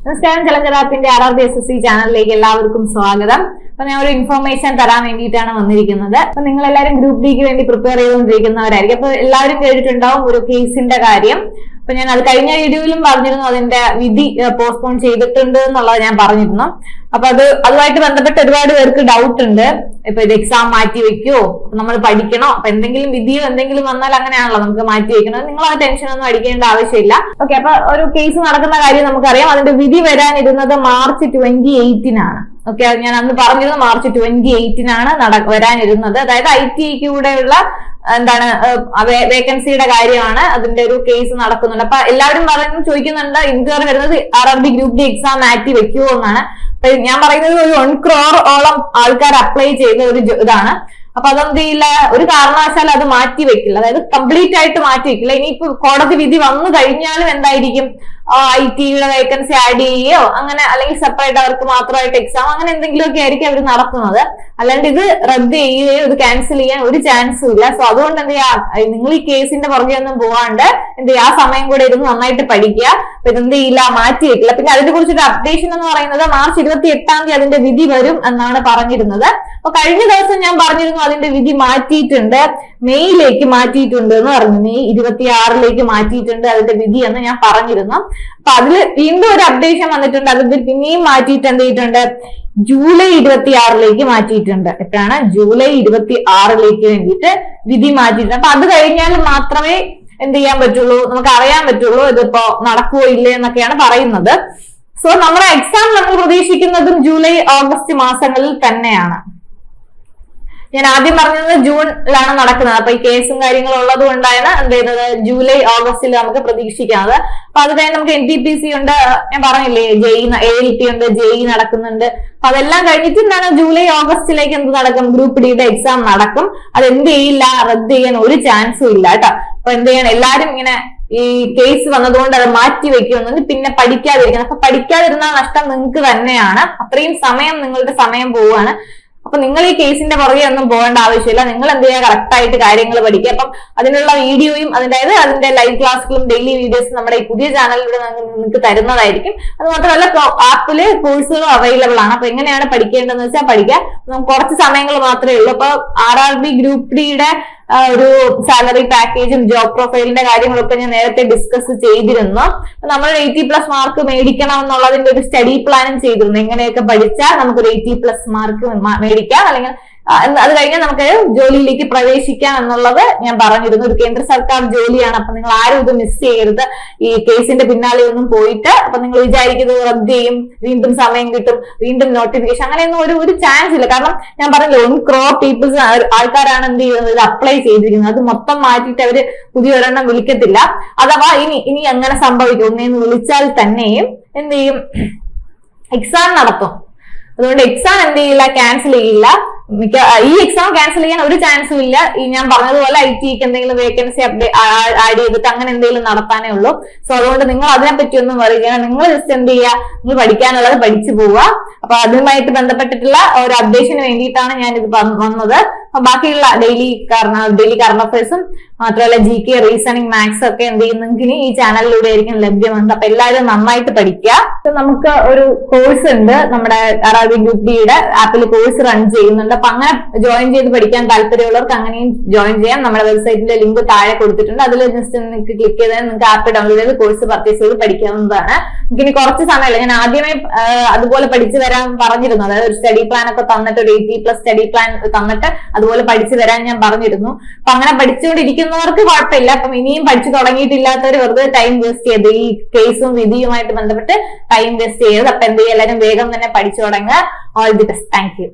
നമസ്കാരം, ചലഞ്ചറാപ്പിന്റെ RRB SSC ചാനലിലേക്ക് എല്ലാവർക്കും സ്വാഗതം. അപ്പൊ ഞാൻ ഒരു ഇൻഫോർമേഷൻ തരാൻ വേണ്ടിയിട്ടാണ് വന്നിരിക്കുന്നത്. അപ്പൊ നിങ്ങൾ എല്ലാവരും ഗ്രൂപ്പ് ഡിക്ക് വേണ്ടി പ്രിപ്പയർ ചെയ്തുകൊണ്ടിരിക്കുന്നവരായിരിക്കും. അപ്പൊ എല്ലാവരും കേട്ടിട്ടുണ്ടാവും ഒരു കേസിന്റെ കാര്യം. അപ്പൊ ഞാൻ അത് കഴിഞ്ഞ വീഡിയോയിലും പറഞ്ഞിരുന്നു, അതിന്റെ വിധി പോസ്റ്റ്പോൺ ചെയ്തിട്ടുണ്ട് എന്നുള്ളത് ഞാൻ പറഞ്ഞിരുന്നു. അപ്പൊ അതുമായിട്ട് ബന്ധപ്പെട്ട് ഒരുപാട് പേർക്ക് ഡൗട്ട് ഉണ്ട്. ഇപ്പൊ ഇത് എക്സാം മാറ്റി വെക്കുവോ, നമ്മൾ പഠിക്കണോ, അപ്പൊ എന്തെങ്കിലും വിധിയോ എന്തെങ്കിലും വന്നാൽ അങ്ങനെയാണല്ലോ നമുക്ക് മാറ്റി വെക്കണം. നിങ്ങൾ ആ ടെൻഷൻ ഒന്നും അടിക്കേണ്ട ആവശ്യമില്ല. ഓക്കെ, അപ്പൊ ഒരു കേസ് നടക്കുന്ന കാര്യം നമുക്കറിയാം. അതിന്റെ വിധി വരാനിരുന്നത് March 28-നാണ്. ഓക്കെ, ഞാൻ അന്ന് പറഞ്ഞിരുന്നു March 28-നാണ് വരാനിരുന്നത്. അതായത് ITIക്ക് കൂടെയുള്ള വേക്കൻസിയുടെ കാര്യമാണ്. അതിന്റെ ഒരു കേസ് നടക്കുന്നുണ്ട്. അപ്പൊ എല്ലാവരും ചോദിക്കുന്നുണ്ട് ഇൻക്വയറി വരുന്നത് RRB ഗ്രൂപ്പ് ഡി എക്സാം മാറ്റി വെക്കുമോ എന്നാണ്. ഞാൻ പറയുന്നത് ഒരു 1 crore ഓളം ആൾക്കാർ അപ്ലൈ ചെയ്ത ഒരു ഇതാണ്. അപ്പൊ അതെന്ത് ചെയ്യില്ല, ഒരു കാരണവശാലും അത് മാറ്റി വെക്കില്ല. അതായത് കംപ്ലീറ്റ് ആയിട്ട് മാറ്റി വെക്കില്ല. ഇനിയിപ്പോ കോടതി വിധി വന്നു കഴിഞ്ഞാലും എന്തായിരിക്കും, ITയുടെ വേക്കൻസി ആഡ് ചെയ്യുകയോ അങ്ങനെ, അല്ലെങ്കിൽ സെപ്പറേറ്റ് അവർക്ക് മാത്രമായിട്ട് എക്സാം അങ്ങനെ എന്തെങ്കിലുമൊക്കെ ആയിരിക്കും അവർ നടത്തുന്നത്. അല്ലാണ്ട് ഇത് റദ്ദ് ചെയ്യുകയോ ഇത് ക്യാൻസൽ ചെയ്യാൻ ഒരു ചാൻസും ഇല്ല. സോ അതുകൊണ്ട് എന്ത് ചെയ്യാ, നിങ്ങൾ ഈ കേസിന്റെ പുറകെ ഒന്നും പോവാണ്ട് എന്ത് ചെയ്യാ, ആ സമയം കൂടെ ഇരുന്ന് നന്നായിട്ട് പഠിക്കുക. അപ്പൊ ഇതെന്ത് ചെയ്യില്ല, മാറ്റി വെക്കില്ല. പിന്നെ അതിനെ കുറിച്ചൊരു അപ്ഡേഷൻ എന്ന് പറയുന്നത് March 28 അതിന്റെ വിധി വരും എന്നാണ് പറഞ്ഞിരുന്നത്. അപ്പൊ കഴിഞ്ഞ ദിവസം ഞാൻ പറഞ്ഞിരുന്നു അതിന്റെ വിധി മാറ്റിയിട്ടുണ്ട്, മെയ്യിലേക്ക് മാറ്റിയിട്ടുണ്ട് എന്ന് പറഞ്ഞു. May 26 മാറ്റിയിട്ടുണ്ട് അതിന്റെ വിധി എന്ന് ഞാൻ പറഞ്ഞിരുന്നു. അപ്പൊ അതില് വീണ്ടും ഒരു അപ്ഡേഷൻ വന്നിട്ടുണ്ട്. അത് പിന്നെയും മാറ്റിയിട്ട് എന്ത് ചെയ്തിട്ടുണ്ട്, July 26 മാറ്റിയിട്ടുണ്ട്. എപ്പോഴാണ്, July 26 വേണ്ടിയിട്ട് വിധി മാറ്റിയിട്ടുണ്ട്. അപ്പൊ അത് കഴിഞ്ഞാൽ മാത്രമേ എന്ത് ചെയ്യാൻ പറ്റുള്ളൂ, നമുക്ക് അറിയാൻ പറ്റുള്ളൂ ഇതിപ്പോ നടക്കുവോ ഇല്ലേ എന്നൊക്കെയാണ് പറയുന്നത്. സോ നമ്മുടെ എക്സാം നമ്മൾ പ്രതീക്ഷിക്കുന്നതും July, August മാസങ്ങളിൽ തന്നെയാണ്. ഞാൻ ആദ്യം പറഞ്ഞത് ജൂണിലാണ് നടക്കുന്നത്. അപ്പൊ ഈ കേസും കാര്യങ്ങളും ഉള്ളത് കൊണ്ടാണ് എന്ത് ചെയ്യുന്നത്, July, August നമുക്ക് പ്രതീക്ഷിക്കുന്നത്. അപ്പൊ അത് കഴിഞ്ഞ് നമുക്ക് NTPC ഉണ്ട്, ഞാൻ പറഞ്ഞില്ലേ, ALT ഉണ്ട്, JEE നടക്കുന്നുണ്ട്. അപ്പൊ അതെല്ലാം കഴിഞ്ഞിട്ട് July, August എന്ത് നടക്കും, ഗ്രൂപ്പ് ഡിയുടെ എക്സാം നടക്കും. അത് എന്ത് ചെയ്യില്ല, റദ്ദ് ചെയ്യാൻ ഒരു ചാൻസും ഇല്ല കേട്ടോ. അപ്പൊ എന്ത് ചെയ്യണം, എല്ലാരും ഇങ്ങനെ ഈ കേസ് വന്നതുകൊണ്ട് അത് മാറ്റി വെക്കുമെന്ന് പിന്നെ പഠിക്കാതിരിക്കണം. അപ്പൊ പഠിക്കാതിരുന്ന നഷ്ടം നിങ്ങൾക്ക് തന്നെയാണ്. അത്രയും സമയം നിങ്ങളുടെ സമയം പോവുകയാണ്. അപ്പൊ നിങ്ങൾ ഈ കേസിന്റെ പുറകെ ഒന്നും പോകേണ്ട ആവശ്യമില്ല. നിങ്ങൾ എന്ത് ചെയ്യുക, കറക്റ്റ് ആയിട്ട് കാര്യങ്ങൾ പഠിക്കുക. അപ്പം അതിനുള്ള വീഡിയോയും അതിന്റെ ലൈവ് ക്ലാസ്സുകളും ഡെയിലി വീഡിയോസും നമ്മുടെ ഈ പുതിയ ചാനലിലൂടെ നിങ്ങൾക്ക് തരുന്നതായിരിക്കും. അത് മാത്രമല്ല ആപ്പില് കോഴ്സുകളും അവൈലബിൾ ആണ്. അപ്പൊ എങ്ങനെയാണ് പഠിക്കേണ്ടതെന്ന് വെച്ചാൽ പഠിക്കുക. നമുക്ക് കുറച്ച് സമയങ്ങൾ മാത്രമേ ഉള്ളൂ. അപ്പൊ RRB ഗ്രൂപ്പ് ഡിയുടെ ഒരു സാലറി പാക്കേജും ജോബ് പ്രൊഫൈലിന്റെ കാര്യങ്ങളൊക്കെ ഞാൻ നേരത്തെ ഡിസ്കസ് ചെയ്തിരുന്നു. നമ്മൾ 80+ മാർക്ക് മേടിക്കണം എന്നുള്ളതിന്റെ ഒരു സ്റ്റഡി പ്ലാനും ചെയ്തിരുന്നു. എങ്ങനെയൊക്കെ പഠിച്ചാൽ നമുക്കൊരു 80+ മാർക്ക് മേടിക്കാം, അല്ലെങ്കിൽ അത് കഴിഞ്ഞാൽ നമുക്ക് ജോലിയിലേക്ക് പ്രവേശിക്കാം എന്നുള്ളത് ഞാൻ പറഞ്ഞിരുന്നു. ഒരു കേന്ദ്ര സർക്കാർ ജോലിയാണ്. അപ്പൊ നിങ്ങൾ ആരും ഇത് മിസ് ചെയ്യരുത്. ഈ കേസിന്റെ പിന്നാലെ ഒന്നും പോയിട്ട് അപ്പൊ നിങ്ങൾ വിചാരിക്കുന്നത് റദ്ദ് ചെയ്യും, വീണ്ടും സമയം കിട്ടും, വീണ്ടും നോട്ടിഫിക്കേഷൻ, അങ്ങനെയൊന്നും ഒരു ചാൻസ് ഇല്ല. കാരണം ഞാൻ പറഞ്ഞില്ല, 1 crore പീപ്പിൾസ് ആൾക്കാരാണ് എന്ത് ചെയ്യുന്നത്, ഇത് അപ്ലൈ ചെയ്തിരിക്കുന്നത്. അത് മൊത്തം മാറ്റിയിട്ട് അവര് പുതിയൊരെണ്ണം വിളിക്കത്തില്ല. അഥവാ ഇനി അങ്ങനെ സംഭവിക്കും, ഒന്നേന്ന് വിളിച്ചാൽ തന്നെയും എന്ത് ചെയ്യും, എക്സാം നടത്തും. അതുകൊണ്ട് എക്സാം എന്ത് ചെയ്യില്ല, ക്യാൻസൽ ചെയ്യില്ല. ഈ എക്സാം ക്യാൻസൽ ചെയ്യാൻ ഒരു ചാൻസും ഇല്ല. ഈ ഞാൻ പറഞ്ഞതുപോലെ ITക്ക് എന്തെങ്കിലും വേക്കൻസി ആഡ് ചെയ്തിട്ട് അങ്ങനെ എന്തെങ്കിലും നടത്താനേ ഉള്ളൂ. സോ അതുകൊണ്ട് നിങ്ങൾ അതിനെപ്പറ്റി ഒന്നും പറയുക. നിങ്ങൾ ജസ്റ്റ് എന്ത് ചെയ്യുക, നിങ്ങൾ പഠിക്കാനുള്ളത് പഠിച്ചു പോവുക. അപ്പൊ അതുമായിട്ട് ബന്ധപ്പെട്ടിട്ടുള്ള ഒരു അപ്ഡേഷന് വേണ്ടിയിട്ടാണ് ഞാൻ ഇത് വന്നത്. ബാക്കിയുള്ള ഡെയിലി കറണ്ട് അഫയേഴ്സും മാത്രമല്ല GK, റീസണിങ്, മാത്സ് ഒക്കെ എന്ത് ചെയ്യും, നിങ്ങൾക്ക് ഇനി ഈ ചാനലിലൂടെ ആയിരിക്കും ലഭ്യമാണ്. അപ്പൊ എല്ലാവരും നന്നായിട്ട് പഠിക്കുക. നമുക്ക് ഒരു കോഴ്സ് ഉണ്ട്, നമ്മുടെ RRB ഗ്രൂപ്പ് ഡിയുടെ ആപ്പിൽ കോഴ്സ് റൺ ചെയ്യുന്നുണ്ട്. അപ്പൊ അങ്ങനെ ജോയിൻ ചെയ്ത് പഠിക്കാൻ താല്പര്യമുള്ളവർക്ക് അങ്ങനെയും ജോയിൻ ചെയ്യാം. നമ്മുടെ വെബ്സൈറ്റിന്റെ ലിങ്ക് താഴെ കൊടുത്തിട്ടുണ്ട്. അതിൽ ജസ്റ്റ് നിങ്ങൾക്ക് ക്ലിക്ക് ചെയ്താൽ നിങ്ങൾക്ക് ആപ്പ് ഡൗൺലോഡ് ചെയ്ത് കോഴ്സ് പർച്ചേസ് ചെയ്ത് പഠിക്കാവുന്നതാണ്. നമുക്ക് ഇനി കുറച്ച് സമയമല്ല, ഞാൻ ആദ്യമേ അതുപോലെ പഠിച്ചു വരാൻ പറഞ്ഞിരുന്നു. അതായത് ഒരു സ്റ്റഡി പ്ലാൻ ഒക്കെ തന്നിട്ട്, ഒരു 80+ സ്റ്റഡി പ്ലാൻ തന്നിട്ട് അതുപോലെ പഠിച്ചു വരാൻ ഞാൻ പറഞ്ഞിരുന്നു. അപ്പൊ അങ്ങനെ പഠിച്ചുകൊണ്ടിരിക്കുന്നവർക്ക് കുഴപ്പമില്ല. അപ്പം ഇനിയും പഠിച്ചു തുടങ്ങിയിട്ടില്ലാത്തവർ വെറുതെ ടൈം വേസ്റ്റ് ചെയ്ത് ഈ കേസും വിധിയുമായിട്ട് ബന്ധപ്പെട്ട് ടൈം വേസ്റ്റ് ചെയ്ത് അപ്പൊ എന്ത് ചെയ്യുക, എല്ലാവരും വേഗം തന്നെ പഠിച്ചു തുടങ്ങുക. All the best. Thank you.